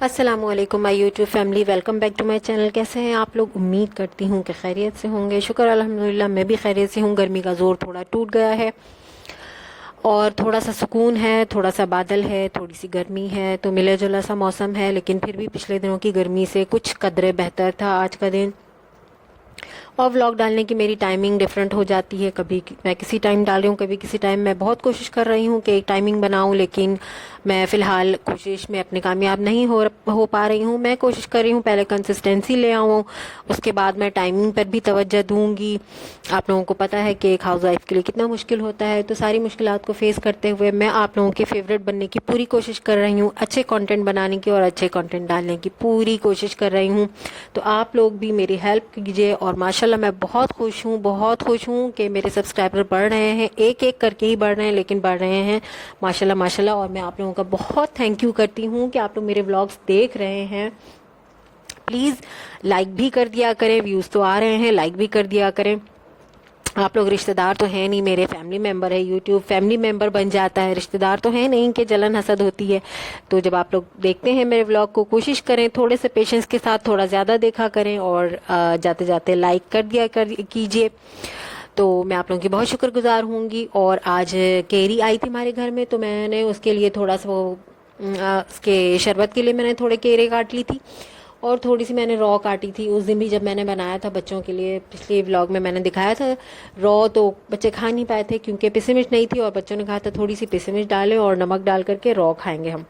السلام علیکم my YouTube family, welcome back to my channel. کیسے ہیں آپ لوگ؟ امید کرتی ہوں کہ خیریت سے ہوں گے۔ شکر الحمدللہ میں بھی خیریت سے ہوں۔ گرمی کا زور تھوڑا ٹوٹ گیا ہے اور تھوڑا سا سکون ہے، تھوڑا سا بادل ہے، تھوڑی سی گرمی ہے، تو ملا جلا سا موسم ہے، لیکن پھر بھی پچھلے دنوں کی گرمی سے کچھ قدرے بہتر تھا آج کا دن۔ اور ولاگ ڈالنے کی میری ٹائمنگ ڈیفرنٹ ہو جاتی ہے، کبھی میں کسی ٹائم ڈال رہی ہوں، کبھی کسی ٹائم۔ میں بہت کوشش کر رہی ہوں کہ ایک ٹائمنگ بناؤں، لیکن میں فی الحال کوشش میں اپنے کامیاب نہیں ہو پا رہی ہوں۔ میں کوشش کر رہی ہوں پہلے کنسسٹنسی لے آؤں، اس کے بعد میں ٹائمنگ پر بھی توجہ دوں گی۔ آپ لوگوں کو پتہ ہے کہ ایک ہاؤس وائف کے لیے کتنا مشکل ہوتا ہے، تو ساری مشکلات کو فیس کرتے ہوئے میں آپ لوگوں کے فیوریٹ بننے کی پوری کوشش کر رہی ہوں، اچھے کنٹینٹ بنانے کی اور اچھے کنٹینٹ ڈالنے کی پوری کوشش کر رہی ہوں۔ تو آپ لوگ بھی میری ہیلپ کیجیے، اور ماشاءاللہ میں بہت خوش ہوں کہ میرے سبسکرائبر بڑھ رہے ہیں، ایک ایک کر کے ہی بڑھ رہے ہیں، لیکن بڑھ رہے ہیں ماشاءاللہ ماشاءاللہ۔ اور میں آپ لوگوں کا بہت تھینک یو کرتی ہوں کہ آپ لوگ میرے ولاگس دیکھ رہے ہیں۔ پلیز لائک بھی کر دیا کریں، ویوز تو آ رہے ہیں، لائک بھی کر دیا کریں۔ آپ لوگ رشتہ دار تو ہیں نہیں، میرے فیملی ممبر ہے، یوٹیوب فیملی ممبر بن جاتا ہے، رشتہ دار تو ہیں نہیں کہ جلن حسد ہوتی ہے۔ تو جب آپ لوگ دیکھتے ہیں میرے ولاگ کو، کوشش کریں تھوڑے سے پیشنس کے ساتھ تھوڑا زیادہ دیکھا کریں، اور جاتے جاتے لائک کر دیا کیجیے، تو میں آپ لوگوں کی بہت شکر گزار ہوں گی۔ اور آج کیری آئی تھی ہمارے گھر میں، تو میں نے اس کے لیے تھوڑا سا اس کے شربت کے لیے میں نے تھوڑے کیرے کاٹ لی تھی، اور تھوڑی سی میں نے رو کاٹی تھی۔ اس دن بھی جب میں نے بنایا تھا بچوں کے لیے، پچھلے ولاگ میں نے دکھایا تھا رو، تو بچے کھا نہیں پائے تھے کیونکہ پیسی مرچ نہیں تھی، اور بچوں نے کہا تھا تھوڑی سی پیسی مرچ ڈالیں اور نمک ڈال کر کے رو کھائیں گے ہم،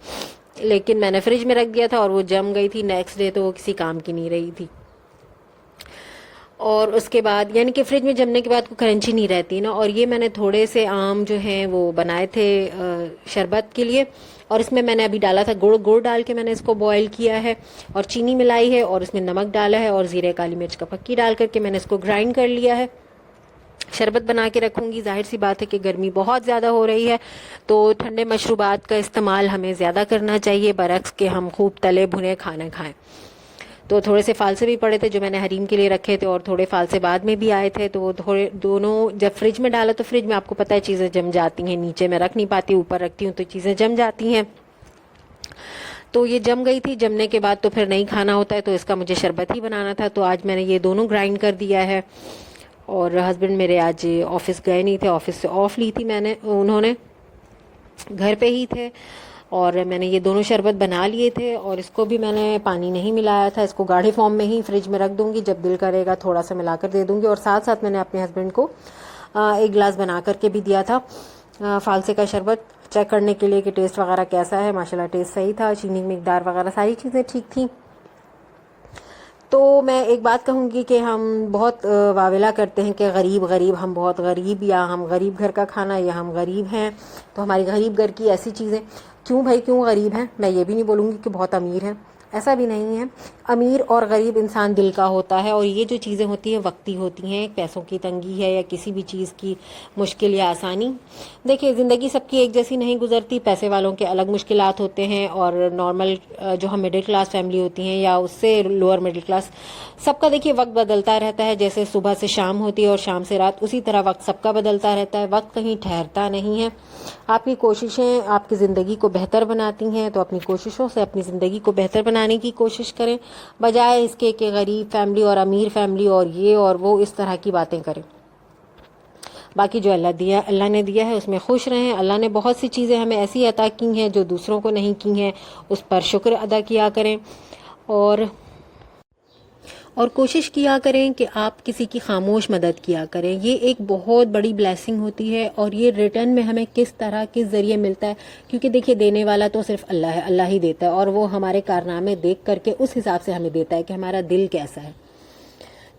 لیکن میں نے فریج میں رکھ دیا تھا اور وہ جم گئی تھی نیکسٹ ڈے، تو وہ کسی کام کی نہیں رہی تھی۔ اور اس کے بعد یعنی کہ فریج میں جمنے کے بعد کوئی کرنچی نہیں رہتی نا۔ اور یہ میں نے تھوڑے سے آم جو ہیں وہ بنائے تھے شربت کے لیے، اور اس میں نے ابھی ڈالا تھا گڑ ڈال کے میں نے اس کو بوائل کیا ہے، اور چینی ملائی ہے، اور اس میں نمک ڈالا ہے، اور زیرے کالی مرچ کا پکی ڈال کر کے میں نے اس کو گرائنڈ کر لیا ہے۔ شربت بنا کے رکھوں گی۔ ظاہر سی بات ہے کہ گرمی بہت زیادہ ہو رہی ہے، تو ٹھنڈے مشروبات کا استعمال ہمیں زیادہ کرنا چاہیے، برعکس کہ ہم خوب تلے بھنے کھانے کھائیں۔ تو تھوڑے سے فالسے بھی پڑے تھے جو میں نے حریم کے لیے رکھے تھے، اور تھوڑے فالسے بعد میں بھی آئے تھے، تو وہ تھوڑے دونوں جب فریج میں ڈالا تو فریج میں آپ کو پتہ ہے چیزیں جم جاتی ہیں، نیچے میں رکھ نہیں پاتی، اوپر رکھتی ہوں تو چیزیں جم جاتی ہیں۔ تو یہ جم گئی تھی، جمنے کے بعد تو پھر نہیں کھانا ہوتا ہے، تو اس کا مجھے شربت ہی بنانا تھا، تو آج میں نے یہ دونوں گرائنڈ کر دیا ہے۔ اور ہسبینڈ میرے آج آفس گئے نہیں تھے، آفس سے آف لی تھی انہوں نے، گھر پہ ہی تھے، اور میں نے یہ دونوں شربت بنا لیے تھے، اور اس کو بھی میں نے پانی نہیں ملایا تھا، اس کو گاڑھے فارم میں ہی فریج میں رکھ دوں گی، جب دل کرے گا تھوڑا سا ملا کر دے دوں گی۔ اور ساتھ ساتھ میں نے اپنے ہسبینڈ کو ایک گلاس بنا کر کے بھی دیا تھا فالسے کا شربت، چیک کرنے کے لیے کہ ٹیسٹ وغیرہ کیسا ہے۔ ماشاءاللہ ٹیسٹ صحیح تھا، چینی کی مقدار وغیرہ ساری چیزیں ٹھیک تھیں۔ تو میں ایک بات کہوں گی کہ ہم بہت واویلا کرتے ہیں کہ غریب ہم بہت غریب، یا ہم غریب گھر کا کھانا، یا ہم غریب ہیں، تو ہماری غریب گھر کی ایسی چیزیں کیوں بھائی کیوں غریب ہیں؟ میں یہ بھی نہیں بولوں گی کہ بہت امیر ہیں، ایسا بھی نہیں ہے۔ امیر اور غریب انسان دل کا ہوتا ہے، اور یہ جو چیزیں ہوتی ہیں وقتی ہوتی ہیں، پیسوں کی تنگی ہے یا کسی بھی چیز کی مشکل یا آسانی۔ دیکھیے زندگی سب کی ایک جیسی نہیں گزرتی، پیسے والوں کے الگ مشکلات ہوتے ہیں، اور نارمل جو ہم مڈل کلاس فیملی ہوتی ہیں یا اس سے لوور مڈل کلاس، سب کا دیکھیے وقت بدلتا رہتا ہے، جیسے صبح سے شام ہوتی ہے اور شام سے رات، اسی طرح وقت سب کا بدلتا رہتا ہے، وقت کہیں ٹھہرتا نہیں ہے۔ آپ کی کوششیں آپ کی زندگی کو بہتر بناتی ہیں، تو اپنی کوششوں سے اپنی زندگی کو بہتر بنانے کی کوشش کریں، بجائے اس کے کہ غریب فیملی اور امیر فیملی اور یہ اور وہ اس طرح کی باتیں کریں۔ باقی جو اللہ نے دیا ہے اس میں خوش رہیں۔ اللہ نے بہت سی چیزیں ہمیں ایسی عطا کی ہیں جو دوسروں کو نہیں کی ہیں، اس پر شکر ادا کیا کریں، اور کوشش کیا کریں کہ آپ کسی کی خاموش مدد کیا کریں۔ یہ ایک بہت بڑی بلیسنگ ہوتی ہے، اور یہ ریٹرن میں ہمیں کس طرح کس ذریعے ملتا ہے، کیونکہ دیکھیے دینے والا تو صرف اللہ ہے، اللہ ہی دیتا ہے، اور وہ ہمارے کارنامے دیکھ کر کے اس حساب سے ہمیں دیتا ہے کہ ہمارا دل کیسا ہے۔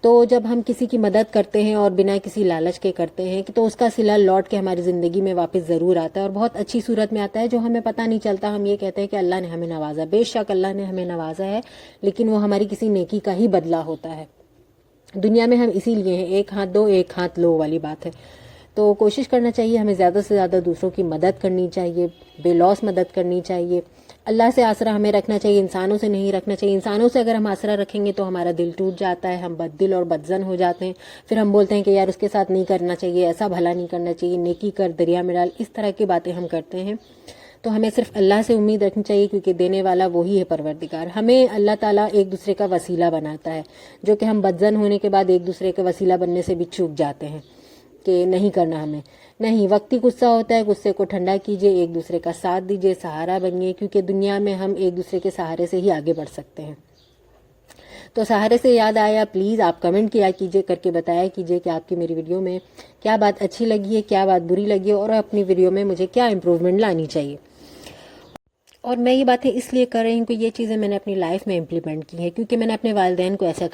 تو جب ہم کسی کی مدد کرتے ہیں اور بنا کسی لالچ کے کرتے ہیں، تو اس کا صلہ لوٹ کے ہماری زندگی میں واپس ضرور آتا ہے، اور بہت اچھی صورت میں آتا ہے، جو ہمیں پتہ نہیں چلتا۔ ہم یہ کہتے ہیں کہ اللہ نے ہمیں نوازا، بے شک اللہ نے ہمیں نوازا ہے، لیکن وہ ہماری کسی نیکی کا ہی بدلہ ہوتا ہے۔ دنیا میں ہم اسی لیے ہیں، ایک ہاتھ دو ایک ہاتھ لو والی بات ہے۔ تو کوشش کرنا چاہیے ہمیں زیادہ سے زیادہ دوسروں کی مدد کرنی چاہیے، بے لوث مدد کرنی چاہیے۔ اللہ سے آسرا ہمیں رکھنا چاہیے، انسانوں سے نہیں رکھنا چاہیے۔ انسانوں سے اگر ہم آسرا رکھیں گے تو ہمارا دل ٹوٹ جاتا ہے، ہم بد دل اور بدزن ہو جاتے ہیں، پھر ہم بولتے ہیں کہ یار اس کے ساتھ نہیں کرنا چاہیے، ایسا بھلا نہیں کرنا چاہیے، نیکی کر دریا میں ڈال، اس طرح کی باتیں ہم کرتے ہیں۔ تو ہمیں صرف اللہ سے امید رکھنی چاہیے، کیونکہ دینے والا وہی ہے پروردگار. ہمیں اللہ تعالیٰ ایک دوسرے کا وسیلہ بناتا ہے، جو کہ ہم بدزن ہونے کے بعد ایک دوسرے کا وسیلہ بننے سے بھی چوک جاتے ہیں کہ نہیں کرنا ہمیں. نہیں، وقتی غصہ ہوتا ہے، غصے کو ٹھنڈا کیجئے، ایک دوسرے کا ساتھ دیجئے، سہارا بنیے، کیونکہ دنیا میں ہم ایک دوسرے کے سہارے سے ہی آگے بڑھ سکتے ہیں. تو سہارے سے یاد آیا، پلیز آپ کمنٹ کیا کیجئے، کر کے بتایا کیجئے کہ آپ کی میری ویڈیو میں کیا بات اچھی لگی ہے، کیا بات بری لگی ہے، اور اپنی ویڈیو میں مجھے کیا امپروومنٹ لانی چاہیے. اور میں یہ باتیں اس لیے کر رہی ہوں کہ یہ چیزیں میں نے اپنی لائف میں امپلیمنٹ کی ہیں، کیونکہ میں نے اپنے والدین کو ایسا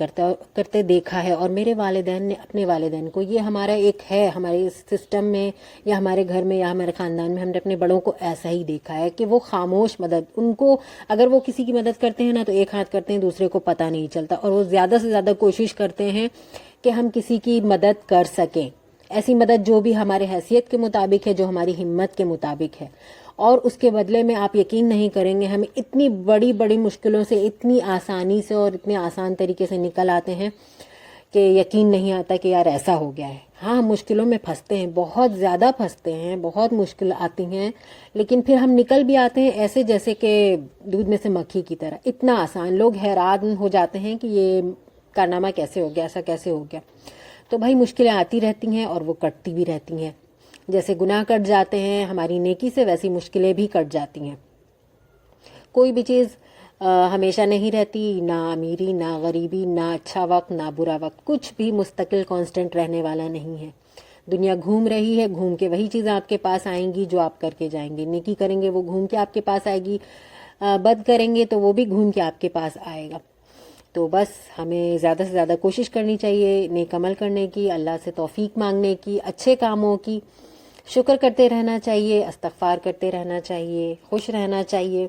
کرتے دیکھا ہے، اور میرے والدین نے اپنے والدین کو. یہ ہمارا ایک ہے، ہمارے سسٹم میں یا ہمارے گھر میں یا ہمارے خاندان میں ہم نے اپنے بڑوں کو ایسا ہی دیکھا ہے کہ وہ خاموش مدد. ان کو اگر وہ کسی کی مدد کرتے ہیں نا تو ایک ہاتھ کرتے ہیں، دوسرے کو پتہ نہیں چلتا، اور وہ زیادہ سے زیادہ کوشش کرتے ہیں کہ ہم کسی کی مدد کر سکیں. ایسی مدد جو بھی ہمارے حیثیت کے مطابق ہے، جو ہماری ہمت کے مطابق ہے. اور اس کے بدلے میں آپ یقین نہیں کریں گے، ہمیں اتنی بڑی بڑی مشکلوں سے اتنی آسانی سے اور اتنے آسان طریقے سے نکل آتے ہیں کہ یقین نہیں آتا کہ یار ایسا ہو گیا ہے. ہاں، مشکلوں میں پھنستے ہیں، بہت زیادہ پھنستے ہیں، بہت مشکل آتی ہیں، لیکن پھر ہم نکل بھی آتے ہیں ایسے جیسے کہ دودھ میں سے مکھی کی طرح. اتنا آسان، لوگ حیران ہو جاتے ہیں کہ یہ کارنامہ کیسے ہو گیا، ایسا کیسے ہو گیا. تو بھائی مشکلیں آتی رہتی ہیں اور وہ کٹتی بھی رہتی ہیں. جیسے گناہ کٹ جاتے ہیں ہماری نیکی سے، ویسی مشکلیں بھی کٹ جاتی ہیں. کوئی بھی چیز ہمیشہ نہیں رہتی، نہ امیری، نہ غریبی، نہ اچھا وقت، نہ برا وقت، کچھ بھی مستقل کانسٹنٹ رہنے والا نہیں ہے. دنیا گھوم رہی ہے، گھوم کے وہی چیزیں آپ کے پاس آئیں گی جو آپ کر کے جائیں گے. نیکی کریں گے وہ گھوم کے آپ کے پاس آئے گی، بد کریں گے تو وہ بھی گھوم کے آپ کے پاس آئے گا. تو بس ہمیں زیادہ سے زیادہ کوشش کرنی چاہیے نیک عمل کرنے کی، اللہ سے توفیق مانگنے کی، اچھے کاموں کی، شکر کرتے رہنا چاہیے، استغفار کرتے رہنا چاہیے، خوش رہنا چاہیے،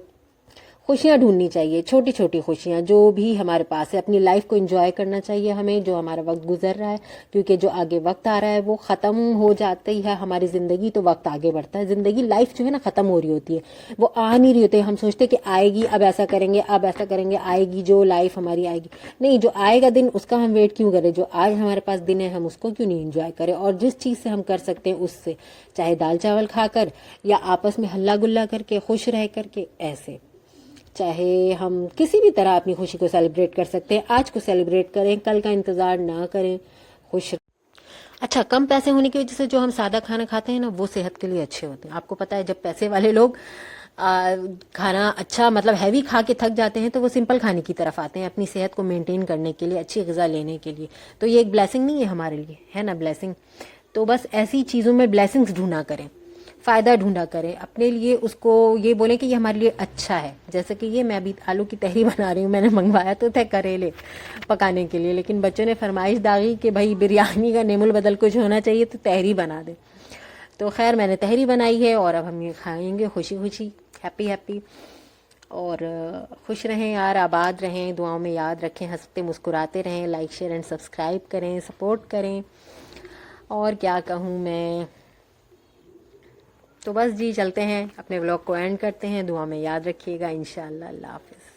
خوشیاں ڈھونڈنی چاہیے، چھوٹی چھوٹی خوشیاں جو بھی ہمارے پاس ہے. اپنی لائف کو انجوائے کرنا چاہیے ہمیں، جو ہمارا وقت گزر رہا ہے، کیونکہ جو آگے وقت آ رہا ہے وہ ختم ہو جاتی ہے ہماری زندگی تو وقت آگے بڑھتا ہے. زندگی لائف جو ہے نا ختم ہو رہی ہوتی ہے، وہ آ نہیں رہی ہوتی ہے. ہم سوچتے کہ آئے گی، اب ایسا کریں گے، اب ایسا کریں گے، آئے گی جو لائف ہماری آئے گی. نہیں، جو آئے گا دن اس کا ہم ویٹ کیوں کریں؟ جو آج ہمارے پاس دن ہے ہم اس کو کیوں نہیں انجوائے کریں؟ اور جس چیز سے ہم کر سکتے ہیں اس سے، چاہے دال چاول کھا کر یا آپس میں ہلا گلا کر کے، خوش رہ کر کے، ایسے چاہے ہم کسی بھی طرح اپنی خوشی کو سیلیبریٹ کر سکتے ہیں. آج کو سیلیبریٹ کریں، کل کا انتظار نہ کریں، خوش. اچھا، کم پیسے ہونے کی وجہ سے جو ہم سادہ کھانا کھاتے ہیں نا وہ صحت کے لیے اچھے ہوتے ہیں. آپ کو پتہ ہے جب پیسے والے لوگ کھانا اچھا مطلب ہیوی کھا کے تھک جاتے ہیں تو وہ سمپل کھانے کی طرف آتے ہیں اپنی صحت کو مینٹین کرنے کے لیے، اچھی غذا لینے کے لیے. تو یہ ایک بلیسنگ نہیں ہے ہمارے لیے، ہے نا بلیسنگ؟ تو بس ایسی چیزوں میں بلیسنگز ڈھونڈا کریں، فائدہ ڈھونڈا کریں اپنے لیے. اس کو یہ بولیں کہ یہ ہمارے لیے اچھا ہے. جیسے کہ یہ میں ابھی آلو کی تہری بنا رہی ہوں، میں نے منگوایا تو تھے کریلے پکانے کے لیے، لیکن بچوں نے فرمائش داغی کہ بھائی بریانی کا نیم البدل کچھ ہونا چاہیے تو تہری بنا دے. تو خیر میں نے تہری بنائی ہے اور اب ہم یہ کھائیں گے خوشی خوشی، ہیپی ہیپی. اور خوش رہیں یار، آباد رہیں، دعاؤں میں یاد رکھیں، ہنستے مسکراتے رہیں، لائک شیئر اینڈ سبسکرائب کریں، سپورٹ کریں. اور کیا کہوں میں، تو بس جی چلتے ہیں، اپنے ولاگ کو اینڈ کرتے ہیں. دعا میں یاد رکھیے گا. انشاءاللہ. اللہ حافظ.